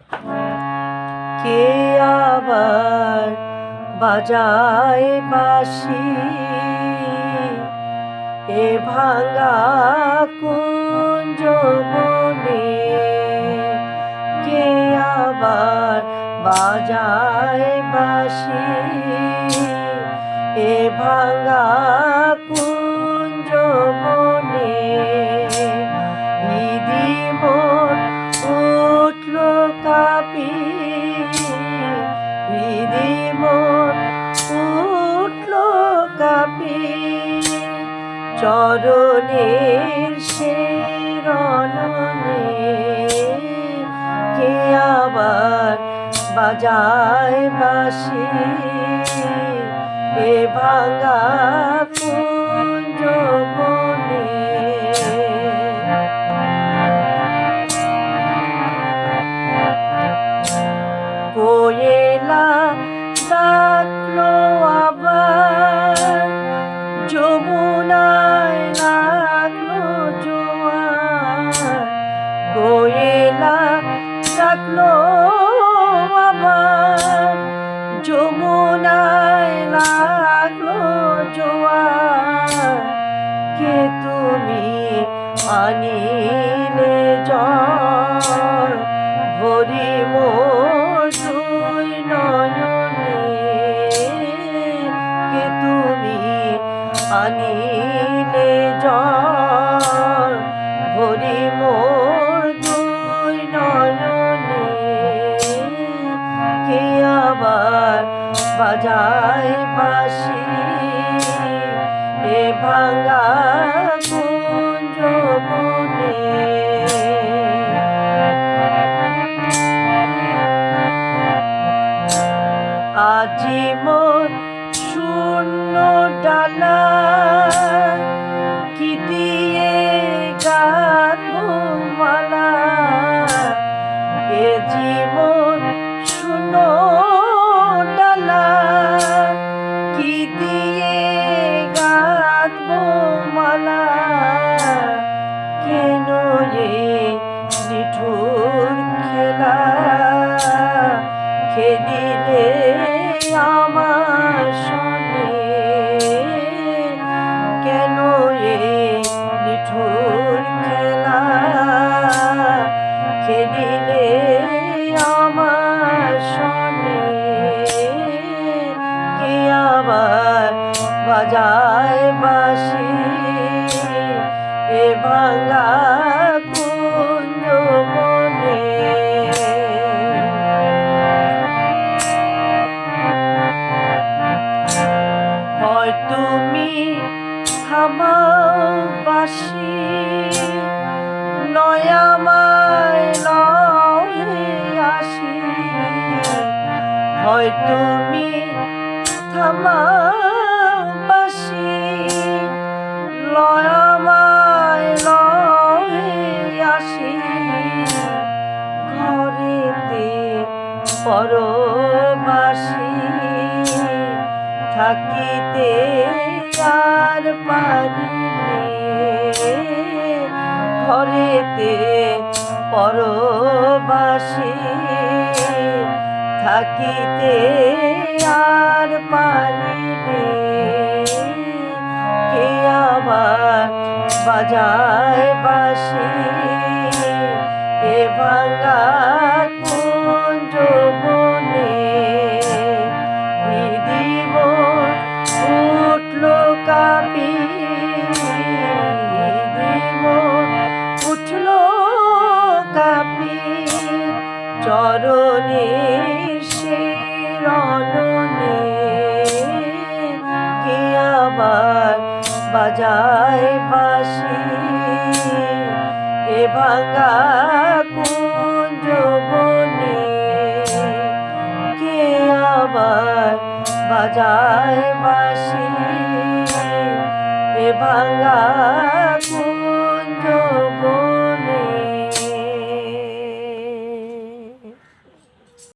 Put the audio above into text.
কে আবার বাজায় বাঁশি এ ভাঙা কুঞ্জ বনে? কে আবার বাজায় বাঁশি এ ভাঙা কুঞ্জ বনে? ঈদি মন উঠল কাঁপি, ঈদি মন উঠল কাঁপি, চরণের শিরনে। কে আবার বাজায় বাঁশি এ ভাঙা কুঞ্জ বনে? কোয়েলা ডাকলো আবার, যমুনায় লাগলো জোয়ার। কোয়েলা ডাকলো আবার, যমুনায় লাগলো জোয়ার। কে তুমি আনিলে জল ভরি মোর দুই নয়নে? কে তুমি আনিলে জল ভরি মোর দুই নয়নে? কে আবার বাজায় বাঁশি এ ভাঙা কুঞ্জ বনে? আজি মোর শূন্য ডালা, কি দিয়ে গাঁথবো মালা? এ জীবন শূন্য ডালা, কি দিয়ে গাঁথবো মালা? কেন এ নিঠুর খেলা খেলিলে আমার সনে? কেন এ নিঠুর খেলা খেলিলে আমার সনে? কে আবার বাজায় বাঁশি এ ভাঙা কুঞ্জ বনে? হয় তুমি থামাও বাঁশি, নয় আমায় লও হে আসি। হয় তুমি থামাও বাঁশি, লয় আমায় লও হে আসি। ঘরেতে পরবাসী থাকিতে আর পারিনে, ঘরেতে পরবাসী থাকিতে আর পারিনে। কে আবার বাজায় বাঁশি এ ভাঙা কুঞ্জ বনে? ঈদি মন উঠল কাঁপি, ঈদি মন উঠল কাঁপি, চরণের শিরনে। কে আবার বাজায় বাঁশি এ ভাঙা কুঞ্জ বনে? কে আবার বাজায় বাঁশি এ ভাঙা কুঞ্জ